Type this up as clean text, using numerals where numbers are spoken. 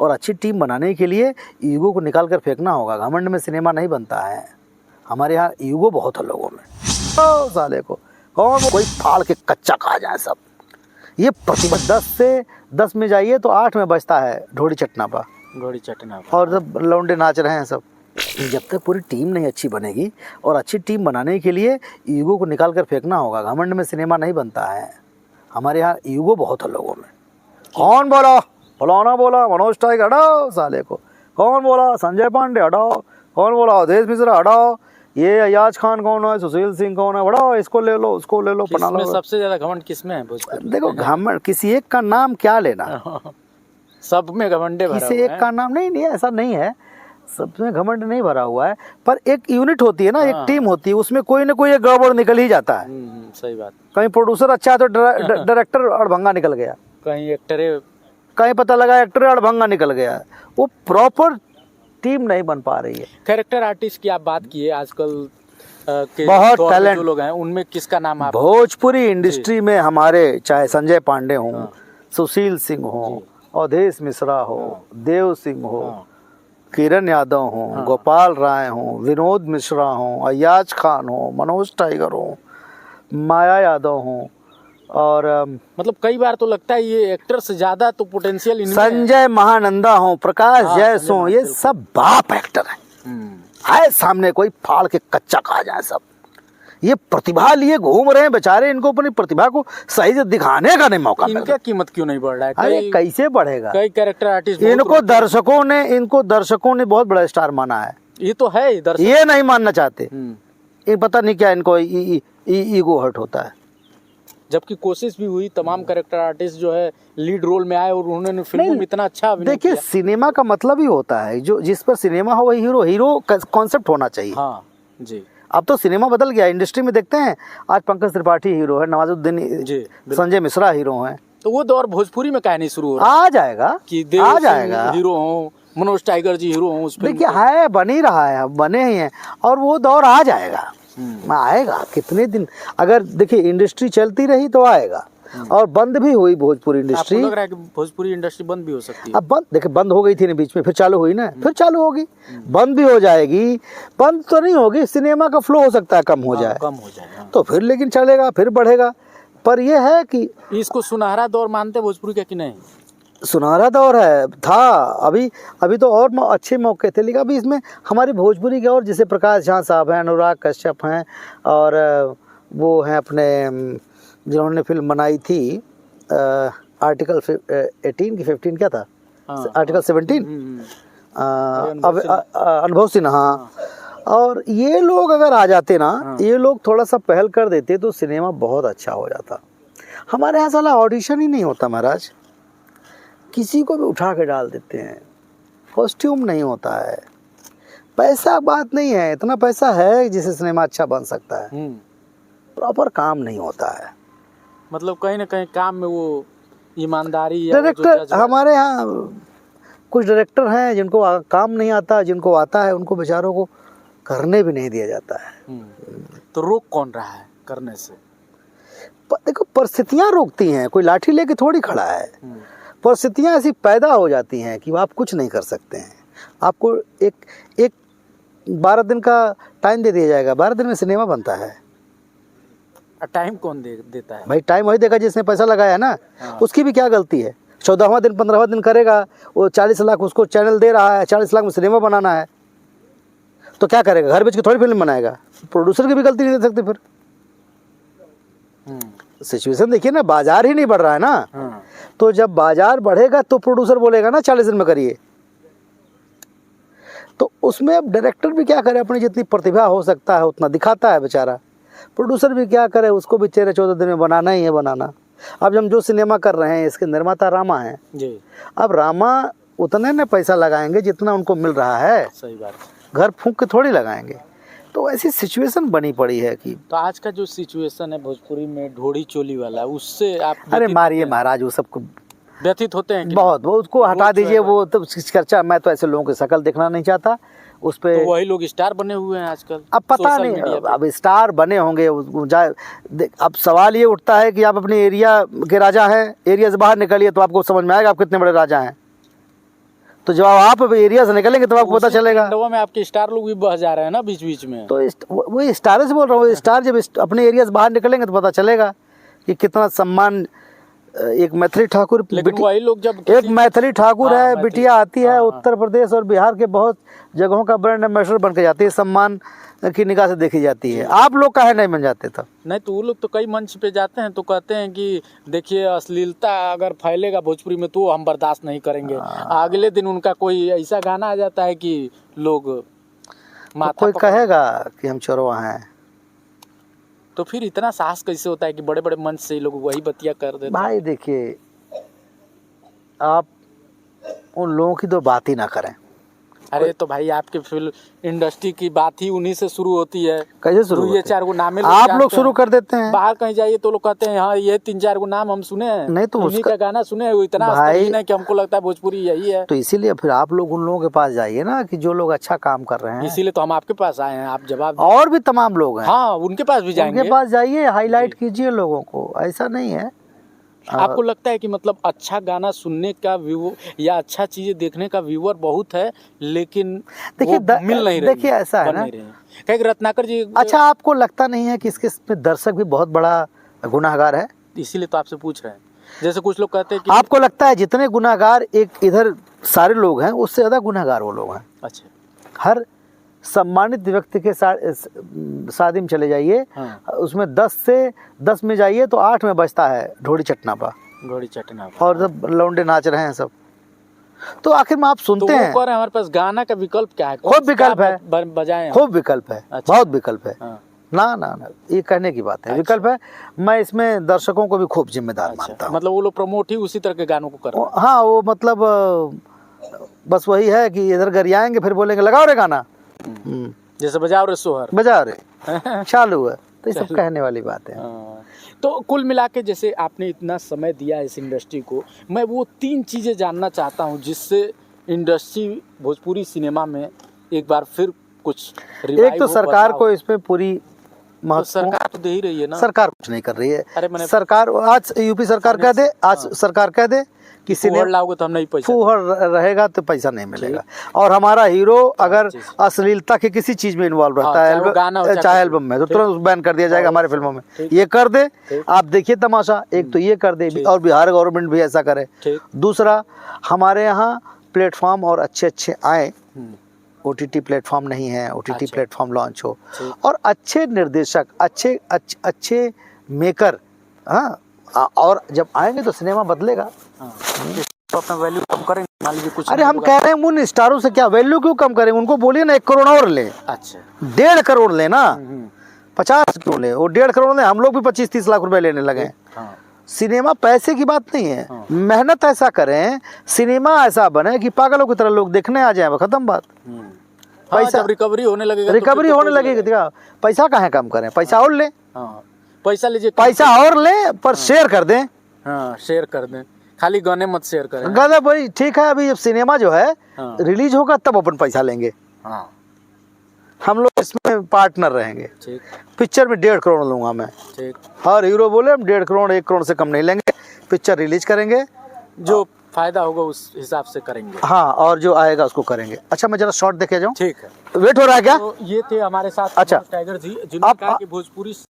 और अच्छी टीम बनाने के लिए ईगो को निकाल कर फेंकना होगा। घमंड में सिनेमा नहीं बनता है। हमारे यहाँ ईगो बहुत है लोगों में। ओ साले को कौन कोई फाड़ के कच्चा खा जाए सब। ये प्रतिभा 10 से 10 में जाइए तो 8 में बचता है ढोड़ी चटना पा, और जब लौंडे नाच रहे हैं सब। जब तक पूरी टीम नहीं अच्छी बनेगी, और अच्छी टीम बनाने के लिए ईगो को निकाल कर फेंकना होगा। घमंड में सिनेमा नहीं बनता है। हमारे यहाँ ईगो बहुत है लोगों में। कौन बोला? फलाना बोला, मनोज टाइगर हटाओ साले को। कौन बोला? संजय पांडे हटाओ। कौन बोला? अवधेश मिश्रा हटाओ। ये अयाज खान कौन है? सुशील सिंह कौन है? हटाओ, इसको ले लो, उसको ले लो, पना लो। सबसे ज्यादा घमंड किसमें है? देखो घमंड किसी एक का नाम क्या लेना, सब में घमंडे भरा किसी एक का नाम नहीं, ऐसा नहीं है। सब में घमंड नहीं भरा हुआ है, पर एक यूनिट होती है ना, एक टीम होती है, उसमें कोई ना कोई एक गड़बड़ निकल ही जाता है। सही बात। कहीं प्रोड्यूसर अच्छा है तो डायरेक्टर अड़भंगा निकल गया, कहीं एक्टर, कहीं पता लगा एक्टर अड़भंगा निकल गया। वो प्रॉपर टीम नहीं बन पा रही है। कैरेक्टर आर्टिस्ट की आप बात किए, आजकल के बहुत टैलेंट जो लोग हैं उनमें किसका नाम आप? भोजपुरी इंडस्ट्री में हमारे चाहे संजय पांडे हों, सुशील सिंह हो, अवधेश मिश्रा हो, देव सिंह हो, किरण यादव हो, गोपाल राय हो, विनोद मिश्रा हो, अयाज खान हो, मनोज टाइगर हो, माया यादव हो, और मतलब कई बार तो लगता है ये एक्टर से ज्यादा तो पोटेंशियल इनमें संजय महानंदा हो, प्रकाश जैस हो, ये सब बाप एक्टर है सामने कोई फाड़ के कच्चा खा जाए सब। ये प्रतिभा लिए घूम रहे हैं बेचारे, इनको अपनी प्रतिभा को सही से दिखाने का नहीं मौका मिल रहा। इनका कीमत क्यों नहीं बढ़ रहा है? अरे कैसे बढ़ेगा? कई कैरेक्टर आर्टिस्ट इनको दर्शकों ने बहुत बड़ा स्टार माना है। ये तो है, ये नहीं मानना चाहते। ये पता नहीं क्या इनको ईगो हर्ट होता है। जबकि कोशिश भी हुई, तमाम कैरेक्टर आर्टिस्ट जो है लीड रोल में आए और उन्होंने फिल्म में इतना अच्छा अभिनय किया। देखिए सिनेमा का मतलब ही होता है जो जिस पर सिनेमा हो वही हीरो कॉन्सेप्ट होना चाहिए। हाँ जी। अब तो सिनेमा बदल गया। इंडस्ट्री में देखते हैं आज पंकज त्रिपाठी हीरो है, नवाजुद्दीन, संजय मिश्रा हीरो हैं। तो वो दौर भोजपुरी में काहे नहीं शुरू हो रहा? आ जाएगा कि आ जाएगा। हीरो हो, मनोज टाइगर जी हीरो हो उस फिल्म। देखिए है, बन ही रहा है, बने ही हैं, और वो दौर आ जाएगा। आएगा कितने दिन, अगर देखिए इंडस्ट्री चलती रही तो आएगा। और बंद भी हुई भोजपुरी इंडस्ट्री। आपको लग रहा है कि भोजपुरी इंडस्ट्री बंद भी हो सकती है? अब बंद, देखिए बंद हो गई थी ना बीच में, फिर चालू हुई ना, फिर चालू होगी, बंद भी हो जाएगी। बंद तो नहीं होगी, सिनेमा का फ्लो हो सकता है कम हो जाए, तो फिर लेकिन चलेगा, फिर बढ़ेगा। पर यह है कि इसको सुनहरा दौर मानते भोजपुरी का कि नहीं? सुनहरा दौर है था। अभी तो और अच्छे मौके थे, लेकिन अभी इसमें हमारी भोजपुरी के और जैसे प्रकाश झा साहब हैं, अनुराग कश्यप हैं, और वो हैं अपने जिन्होंने फिल्म बनाई थी आर्टिकल 18 की 15 क्या था, आर्टिकल 17, अब अनुभव सिन्हा। और ये लोग अगर आ जाते ना, ये लोग थोड़ा सा पहल कर देते तो सिनेमा बहुत अच्छा हो जाता। हमारे यहाँ साला ऑडिशन ही नहीं होता महाराज, किसी को भी उठा के डाल देते हैं, कॉस्ट्यूम नहीं होता है, पैसा बात नहीं है, इतना पैसा है जिससे सिनेमा अच्छा बन सकता है, प्रॉपर काम नहीं होता है। मतलब कहीं ना कहीं काम में वो ईमानदारी। डायरेक्टर हमारे यहाँ कुछ डायरेक्टर हैं जिनको काम नहीं आता, जिनको आता है उनको बेचारों को करने भी नहीं दिया जाता है। तो रोक कौन रहा है करने से? देखो परिस्थितियाँ रोकती हैं, कोई लाठी लेके थोड़ी खड़ा है। परिस्थितियाँ ऐसी पैदा हो जाती हैं कि आप कुछ नहीं कर सकते हैं। आपको एक 12 दिन का टाइम दे दिया जाएगा, 12 दिन में सिनेमा बनता है। टाइम कौन देता है भाई? टाइम वही देगा जिसने पैसा लगाया है ना। उसकी भी क्या गलती है? 14वां दिन 15वां दिन करेगा, वो 40 लाख उसको चैनल दे रहा है, 40 लाख में सिनेमा बनाना है, तो क्या करेगा? घर बेच के थोड़ी फिल्म बनाएगा। प्रोड्यूसर की भी गलती नहीं दे सकते फिर। सिचुएशन देखिए ना, बाजार ही नहीं बढ़ रहा है ना। तो जब बाजार बढ़ेगा तो प्रोड्यूसर बोलेगा ना 40 दिन में करिए। तो उसमें अब डायरेक्टर भी क्या करे, अपनी जितनी प्रतिभा हो सकता है उतना दिखाता है बेचारा। प्रोड्यूसर भी क्या करे, उसको भी 13-14 दिन में बनाना ही है बनाना। अब हम जो सिनेमा कर रहे हैं इसके निर्माता रामा हैं जी। अब रामा उतने ने पैसा लगाएंगे जितना उनको मिल रहा है। सही बात। घर फूंक के थोड़ी लगाएंगे। तो ऐसी सिचुएशन बनी पड़ी है कि तो आज का जो सिचुएशन है भोजपुरी में ढोड़ी चोली वाला, उससे आप अरे मारिए महाराज, वो सबको व्यथित होते हैं बहुत। वो उसको हटा दीजिए, वो तो चर्चा, मैं तो ऐसे लोगों की शक्ल देखना नहीं चाहता उस पे। तो वही लोग स्टार बने हुए हैं आजकल। अब पता नहीं, अब स्टार बने होंगे। अब सवाल ये उठता है कि आप अपने एरिया के राजा हैं, एरिया से बाहर निकलिए तो आपको समझ में आएगा आप कितने बड़े राजा हैं। तो जब आप एरिया से निकलेंगे तब आपको पता उसी चलेगा। मंडवा में आपके स्टार लोग भी बह जा रहे हैं ना बीच बीच में। तो वही स्टार से बोल रहा हूँ, स्टार जब अपने एरिया से बाहर निकलेंगे तो पता चलेगा कि कितना सम्मान। एक मैथिली ठाकुर, लेकिन वही लोग जब एक मैथिली ठाकुर हाँ, है, मैथिली- बिटिया आती है हाँ, उत्तर प्रदेश और बिहार के बहुत जगहों का ब्रांड एम्बेसडर बन के जाती है, सम्मान की निगाह से देखी जाती है। आप लोग काहे नहीं बन जाते तब? नहीं तो वो लोग तो कई मंच पे जाते हैं तो कहते हैं कि देखिए अश्लीलता अगर फैलेगा भोजपुरी में तो हम बर्दाश्त नहीं करेंगे। अगले दिन उनका कोई ऐसा गाना आ जाता है कि लोग तो कोई कहेगा कि हम चोरवा हैं। तो फिर इतना साहस कैसे होता है कि बड़े बड़े मंच से लोग वही बतिया कर देते हैं? भाई देखिए, आप उन लोगों की तो बात ही ना करें। अरे तो भाई आपके फिल्म इंडस्ट्री की बात ही उन्हीं से शुरू होती है। कैसे शुरू ये होती है? 4 गो नामे आप लोग शुरू कर देते हैं। बाहर कहीं जाइए तो लोग कहते हैं हाँ ये 3-4 गो नाम हम सुने हैं, नहीं तो उन्हीं उसका- का गाना सुने हैं, वो इतना भाई- अस्तरीन है कि हमको लगता है भोजपुरी यही है। तो इसीलिए फिर आप लोग उन लोगों के पास जाइए ना कि जो लोग अच्छा काम कर रहे हैं। इसीलिए तो हम आपके पास आए हैं, आप जवाब दें। और भी तमाम लोग हैं, हाँ उनके पास भी जाएंगे। उनके पास जाइए, हाईलाइट कीजिए लोगों को, ऐसा नहीं है। आपको लगता है कि मतलब अच्छा गाना सुनने का व्यू या अच्छा चीजें देखने का व्यूअर बहुत है लेकिन देखिए वो मिल नहीं रही, देखिए ऐसा है बन ना। नहीं रही। कहीं रत्नाकर जी अच्छा, आपको लगता नहीं है कि इसके दर्शक भी बहुत बड़ा गुनाहगार है? इसीलिए तो आपसे पूछ रहे हैं। जैसे कुछ लोग कहते हैं कि आपको लगता है जितने गुनाहगार एक इधर सारे लोग हैं उससे ज्यादा गुनाहगार वो लोग हैं? अच्छा हर सम्मानित व्यक्ति के शादी में चले जाइए, हाँ। उसमें 10 में जाइए तो 8 में बजता है ढोड़ी चटना पा, घोड़ी चटना और सब लौंडे नाच रहे हैं सब। तो आखिर में आप तो सुनते वो हैं, कह रहे हैं हमारे पास गाना का विकल्प क्या है? खूब विकल्प है, बजाएं खूब विकल्प है, अच्छा। बहुत विकल्प है। हाँ। ना, ये कहने की बात है, अच्छा। विकल्प है। मैं इसमें दर्शकों को भी खूब जिम्मेदार अच्छा, मानता हूँ। मतलब वो लोग प्रमोट ही उसी तरह के गानों को कर रहे हैं। हाँ, वो मतलब बस वही है कि इधर गरियाएंगे फिर बोलेंगे लगाओ रे गाना, जैसे बजाओ रे सोहर। बजाओ रे, चालू है। तो ये सब कहने वाली बात है। हाँ। तो कुल मिला के जैसे आपने इतना समय दिया इस इंडस्ट्री को, मैं वो 3 चीज़ें जानना चाहता हूँ जिससे इंडस्ट्री भोजपुरी सिनेमा में एक बार फिर कुछ एक तो सरकार को इसमें पूरी तो सरकार तो दे ही रही है ना। सरकार कुछ नहीं कर रही है। अरे मैंने सरकार आज यूपी सरकार कह दे, आज सरकार कह दे कि फुहड़ लाओगे तो हम नहीं पैसा फुहड़ रहेगा तो पैसा नहीं मिलेगा। और हमारा हीरो अगर अश्लीलता के किसी चीज में इन्वॉल्व रहता है, चाहे एल्बम में, तो तुरंत बैन कर दिया जाएगा हमारे फिल्मों में। ये कर दे, आप देखिए तमाशा। एक तो ये कर दे, और बिहार गवर्नमेंट भी ऐसा करे। दूसरा, हमारे यहाँ प्लेटफॉर्म और अच्छे आए, OTT प्लेटफॉर्म नहीं है, OTT प्लेटफॉर्म लॉन्च हो, और अच्छे निर्देशक, अच्छे मेकर, हाँ, और जब आएंगे तो सिनेमा बदलेगा। तो अपना वैल्यू कम करेंगे, मान लीजिए कुछ। अरे हम कह रहे हैं उन स्टारों से क्या वैल्यू क्यों कम करेंगे? उनको बोलिए ना 1 करोड़ और ले, अच्छा 1.5 करोड़ ले ना, 50 क्यों ले, वो 1.5 करोड़ ले। हम लोग भी 25-30 लाख रुपए लेने लगे। हाँ। सिनेमा पैसे की बात नहीं है, मेहनत ऐसा करें, सिनेमा ऐसा बने कि पागलों की तरह लोग देखने आ जाए, खत्म बात। पैसा रिकवरी होने लगेगा, रिकवरी होने लगेगी। पैसा कहाँ कम करें, पैसा और ले, पैसा लीजिए, पैसा और ले, पर शेयर कर दें। हाँ, शेयर कर दें, खाली गाने मत शेयर करें। गाना भाई ठीक है, अभी जब सिनेमा जो है रिलीज होगा तब अपन पैसा लेंगे। हाँ। हम लोग इसमें पार्टनर रहेंगे। ठीक। पिक्चर में 1.5 करोड़ लूंगा मैं। ठीक। हर हीरो बोले हम 1.5 करोड़, 1 करोड़ से कम नहीं लेंगे। पिक्चर रिलीज करेंगे, जो फायदा होगा उस हिसाब से करेंगे। हाँ, और जो आएगा उसको करेंगे। अच्छा, मैं जरा शॉर्ट देखे जाऊँ। ठीक है, वेट हो रहा है क्या? तो ये थे हमारे साथ अच्छा, टाइगर जी, जिन्होंने कहा कि भोजपुरी